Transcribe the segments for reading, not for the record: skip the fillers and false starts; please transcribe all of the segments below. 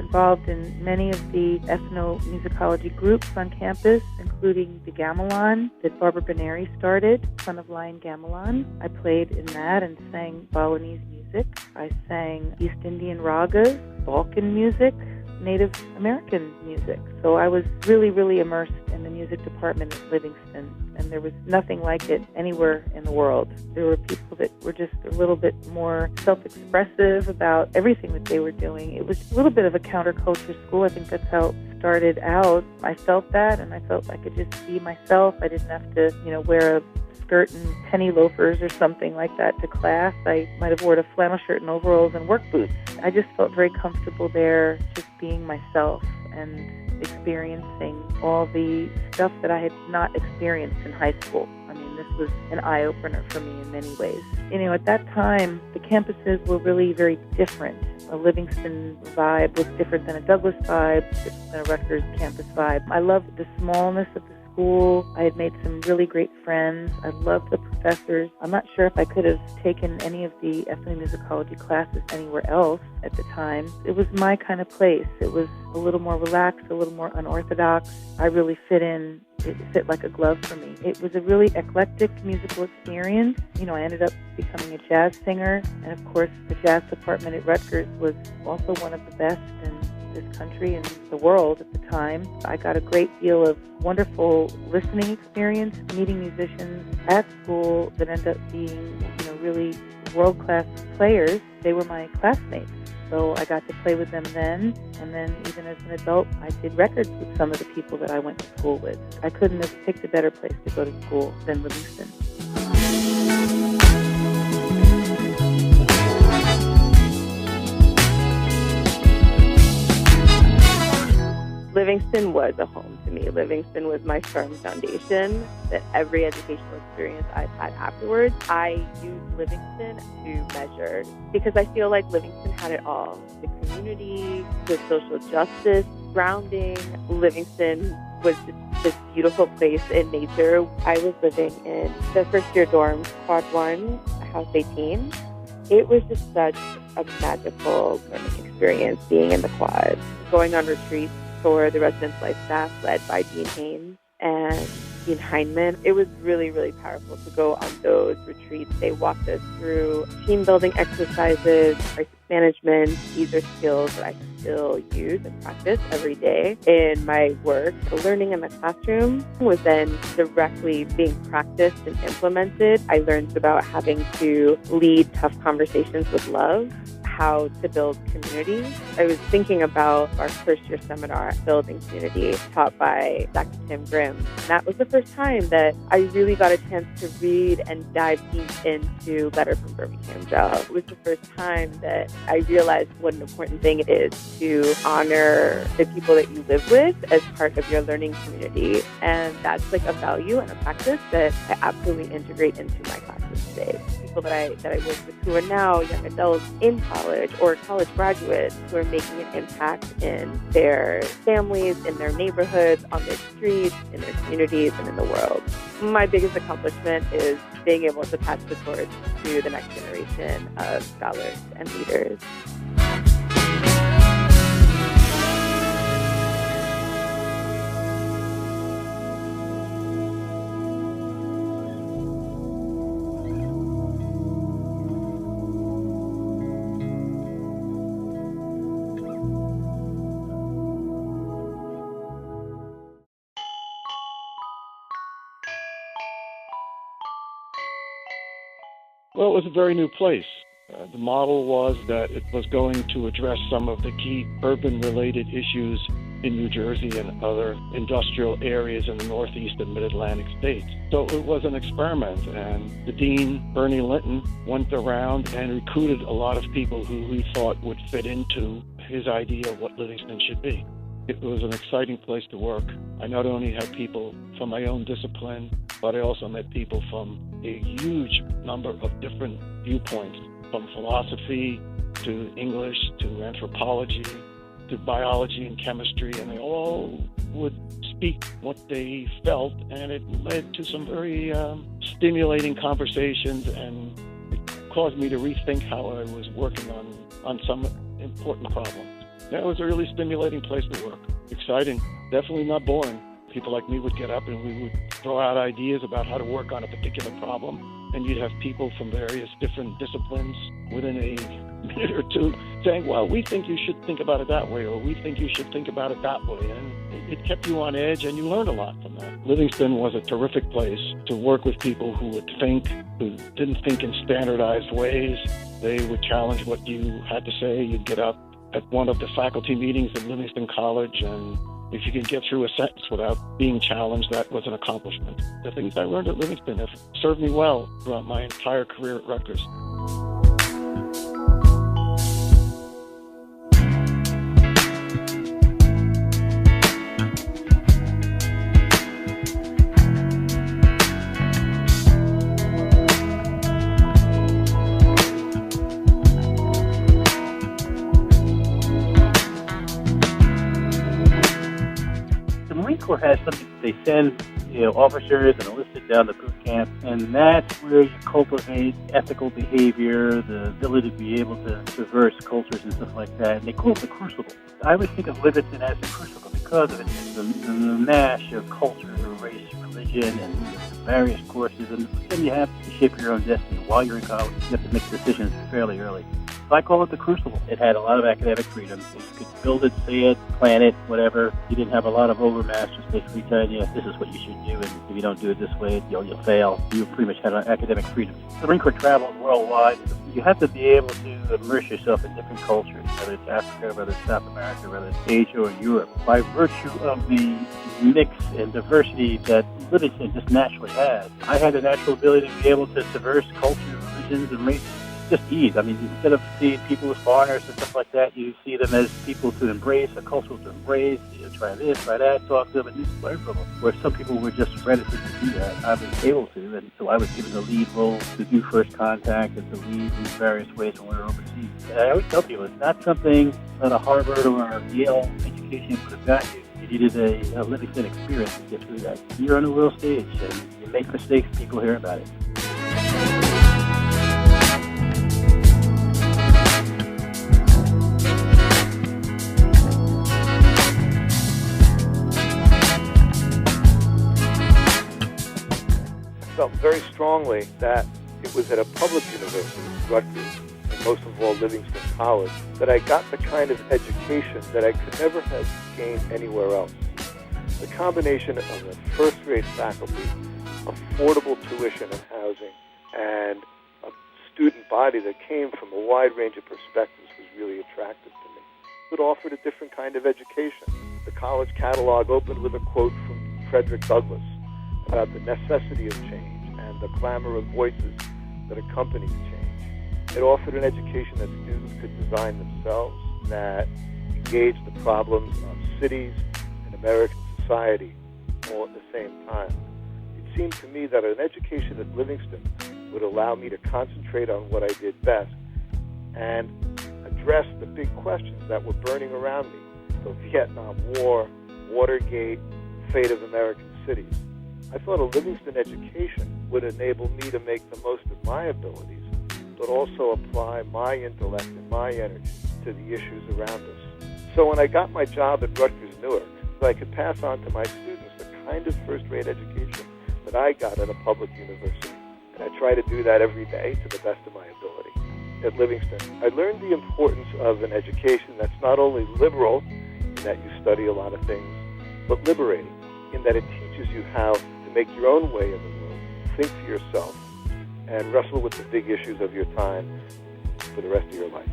involved in many of the ethnomusicology groups on campus, including the gamelan that Barbara Benary started, Son of Lion Gamelan. I played in that and sang Balinese music. I sang East Indian ragas, Balkan music, Native American music. So I was really, really immersed in the music department at Livingston, and there was nothing like it anywhere in the world. There were people that were just a little bit more self-expressive about everything that they were doing. It was a little bit of a counterculture school. I think that's how it started out. I felt that, and I felt I could just be myself. I didn't have to, wear a skirt and penny loafers or something like that to class. I might have worn a flannel shirt and overalls and work boots. I just felt very comfortable there, just being myself and experiencing all the stuff that I had not experienced in high school. I mean, this was an eye-opener for me in many ways. At that time, the campuses were really very different. A Livingston vibe was different than a Douglas vibe, different than a Rutgers campus vibe. I loved the smallness of the school. I had made some really great friends. I loved the professors. I'm not sure if I could have taken any of the ethnomusicology classes anywhere else at the time. It was my kind of place. It was a little more relaxed, a little more unorthodox. I really fit in. It fit like a glove for me. It was a really eclectic musical experience. I ended up becoming a jazz singer. And of course, the jazz department at Rutgers was also one of the best in this country and the world at the time. I got a great deal of wonderful listening experience, meeting musicians at school that ended up being, really world-class players. They were my classmates. So I got to play with them then, and then even as an adult, I did records with some of the people that I went to school with. I couldn't have picked a better place to go to school than Livingston. Livingston was a home to me. Livingston was my firm foundation that every educational experience I've had afterwards, I used Livingston to measure because I feel like Livingston had it all. The community, the social justice, grounding. Livingston was just this beautiful place in nature. I was living in the first year dorms, Quad 1, House 18. It was just such a magical learning experience being in the quad, going on retreats for the residence life staff led by Dean Haynes and Dean Heineman. It was really, really powerful to go on those retreats. They walked us through team building exercises, crisis management. These are skills that I still use and practice every day in my work. The learning in the classroom was then directly being practiced and implemented. I learned about having to lead tough conversations with love, how to build community. I was thinking about our first year seminar, Building Community, taught by Dr. Tim Grimm. And that was the first time that I really got a chance to read and dive deep into Letter from Birmingham Jail. It was the first time that I realized what an important thing it is to honor the people that you live with as part of your learning community. And that's like a value and a practice that I absolutely integrate into my classes today. People that I work with who are now young adults in college or college graduates who are making an impact in their families, in their neighborhoods, on their streets, in their communities, and in the world. My biggest accomplishment is being able to pass the torch to the next generation of scholars and leaders. Well, it was a very new place. The model was that it was going to address some of the key urban-related issues in New Jersey and other industrial areas in the Northeast and Mid-Atlantic states. So it was an experiment, and the dean, Bernie Linton, went around and recruited a lot of people who he thought would fit into his idea of what Livingston should be. It was an exciting place to work. I not only had people from my own discipline, but I also met people from a huge number of different viewpoints, from philosophy to English to anthropology to biology and chemistry, and they all would speak what they felt, and it led to some very stimulating conversations, and it caused me to rethink how I was working on some important problems. That was a really stimulating place to work. Exciting, definitely not boring. People like me would get up and we would throw out ideas about how to work on a particular problem, and you'd have people from various different disciplines within a minute or two saying, well, we think you should think about it that way, or we think you should think about it that way, and it kept you on edge, and you learned a lot from that. Livingston was a terrific place to work with people who would think, who didn't think in standardized ways. They would challenge what you had to say. You'd get up at one of the faculty meetings at Livingston College, and if you could get through a sentence without being challenged, that was an accomplishment. The things I learned at Livingston have served me well throughout my entire career at Rutgers. Corps has something they send, officers and enlisted down to boot camp, and that's where you cultivate ethical behavior, the ability to be able to traverse cultures and stuff like that. And they call it the crucible. I always think of Livingston as a crucible because of it. The mash of culture, race, religion, and various courses, and then you have to shape your own destiny. While you're in college, you have to make decisions fairly early. So I call it the crucible. It had a lot of academic freedom. You could build it, say it, plan it, whatever. You didn't have a lot of overmasters basically telling you this is what you should do, and if you don't do it this way, you'll fail. You pretty much had academic freedom. The Marine Corps traveled worldwide. You have to be able to immerse yourself in different cultures, whether it's Africa, whether it's South America, whether it's Asia or Europe, by virtue of the mix and diversity that Livingston just naturally has. I had a natural ability to be able to traverse culture, religions, and races. Just ease. I mean, instead of seeing people as foreigners and stuff like that, you see them as people to embrace, a culture to embrace. Try this, try that, talk to them, and just learn from them. Where some people were just reticent to do that, I was able to, and so I was given the lead role to do first contact and to lead in various ways when we were overseas. And I always tell people, it's not something that a Harvard or a Yale education would have got you. You needed a Livingston experience to get through that. You're on the world stage, and you make mistakes, people hear about it. Felt very strongly that it was at a public university, Rutgers, and most of all Livingston College, that I got the kind of education that I could never have gained anywhere else. The combination of a first-rate faculty, affordable tuition and housing, and a student body that came from a wide range of perspectives was really attractive to me. It offered a different kind of education. The college catalog opened with a quote from Frederick Douglass about the necessity of change and the clamor of voices that accompanied change. It offered an education that students could design themselves, that engaged the problems of cities and American society all at the same time. It seemed to me that an education at Livingston would allow me to concentrate on what I did best and address the big questions that were burning around me: the Vietnam War, Watergate, fate of American cities. I thought a Livingston education would enable me to make the most of my abilities, but also apply my intellect and my energy to the issues around us. So when I got my job at Rutgers Newark, I could pass on to my students the kind of first-rate education that I got at a public university. And I try to do that every day to the best of my ability. At Livingston, I learned the importance of an education that's not only liberal, in that you study a lot of things, but liberating, in that it teaches you how to make your own way in the world, think for yourself, and wrestle with the big issues of your time for the rest of your life.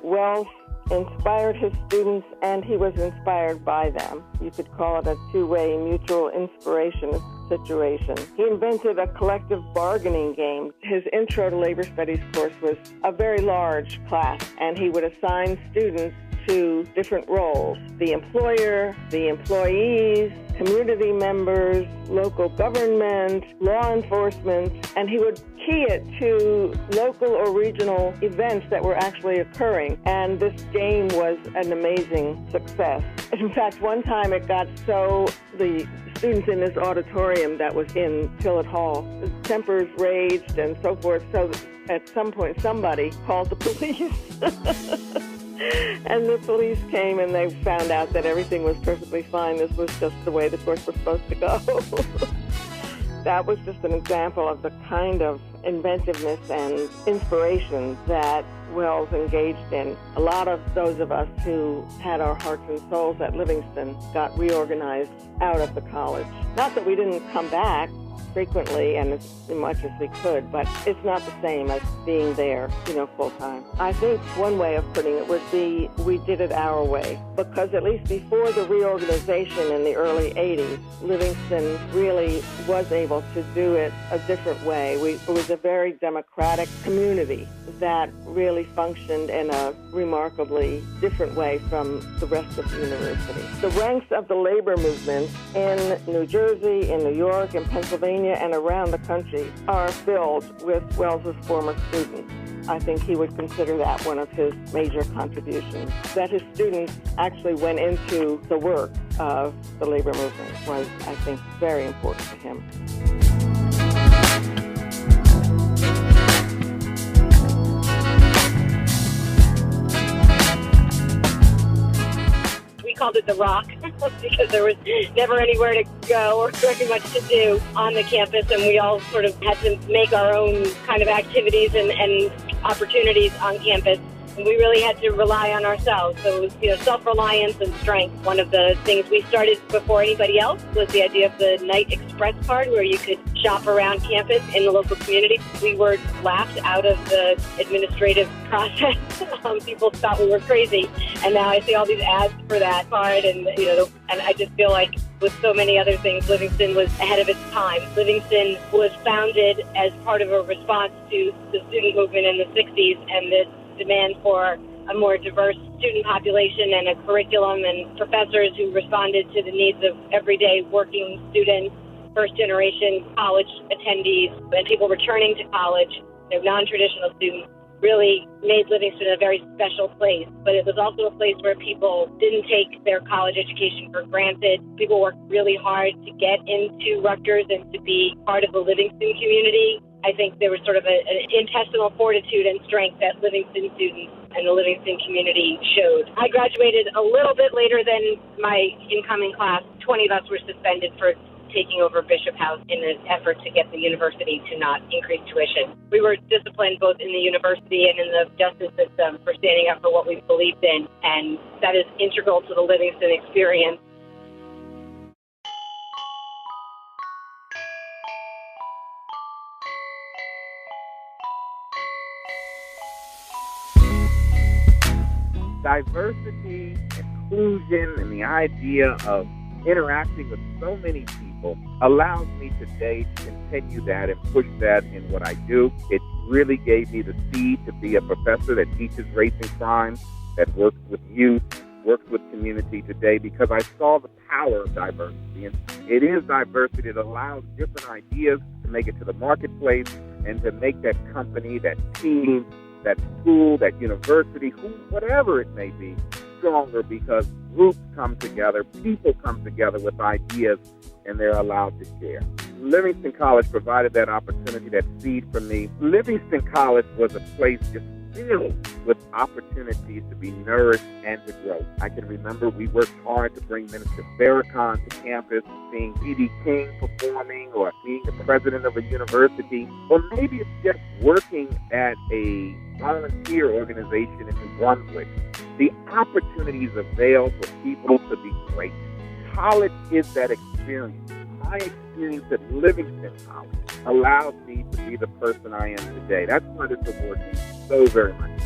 Well, inspired his students, and he was inspired by them. You could call it a two-way mutual inspiration situation. He invented a collective bargaining game. His Intro to Labor Studies course was a very large class, and he would assign students to different roles: the employer, the employees, community members, local government, law enforcement, and he would key it to local or regional events that were actually occurring. And this game was an amazing success. In fact, one time it got so the students in this auditorium that was in Tillett Hall. The tempers raged and so forth, so at some point somebody called the police. And the police came and they found out that everything was perfectly fine. This was just the way the course was supposed to go. That was just an example of the kind of inventiveness and inspiration that Wells engaged in. A lot of those of us who had our hearts and souls at Livingston got reorganized out of the college. Not that we didn't come back frequently and as much as we could, but it's not the same as being there, full time. I think one way of putting it would be we did it our way, because at least before the reorganization in the early 80s, Livingston really was able to do it a different way. It was a very democratic community that really functioned in a remarkably different way from the rest of the university. The ranks of the labor movement in New Jersey, in New York, in Pennsylvania, and around the country are filled with Wells's former students. I think he would consider that one of his major contributions. That his students actually went into the work of the labor movement was, I think, very important to him. We called it the Rock because there was never anywhere to go or very much to do on the campus, and we all sort of had to make our own kind of activities and opportunities on campus. And we really had to rely on ourselves. So it was, self-reliance and strength. One of the things we started before anybody else was the idea of the Night Express card, where you could shop around campus in the local community. We were laughed out of the administrative process. People thought we were crazy. And now I see all these ads for that card, and and I just feel like with so many other things, Livingston was ahead of its time. Livingston was founded as part of a response to the student movement in the 60s and this demand for a more diverse student population and a curriculum and professors who responded to the needs of everyday working students, first-generation college attendees, and people returning to college, non-traditional students, really made Livingston a very special place. But it was also a place where people didn't take their college education for granted. People worked really hard to get into Rutgers and to be part of the Livingston community. I think there was sort of an intestinal fortitude and strength that Livingston students and the Livingston community showed. I graduated a little bit later than my incoming class. 20 of us were suspended for taking over Bishop House in an effort to get the university to not increase tuition. We were disciplined both in the university and in the justice system for standing up for what we believed in, and that is integral to the Livingston experience. Diversity, inclusion, and the idea of interacting with so many people allows me today to continue that and push that in what I do. It really gave me the seed to be a professor that teaches race and crime, that works with youth, works with community today, because I saw the power of diversity. And it is diversity that allows different ideas to make it to the marketplace and to make that company, that team, that school, that university, whatever it may be, stronger, because groups come together, people come together with ideas, and they're allowed to share. Livingston College provided that opportunity, that seed for me. Livingston College was a place just filled with opportunities to be nourished and to grow. I can remember we worked hard to bring Minister Farrakhan to campus, seeing B.B. King performing, or being the president of a university, or maybe it's just working at a volunteer organization in New Brunswick. The opportunities avail for people to be great. College is that experience. My experience at Livingston College allows me to be the person I am today. That's why this award means so very much.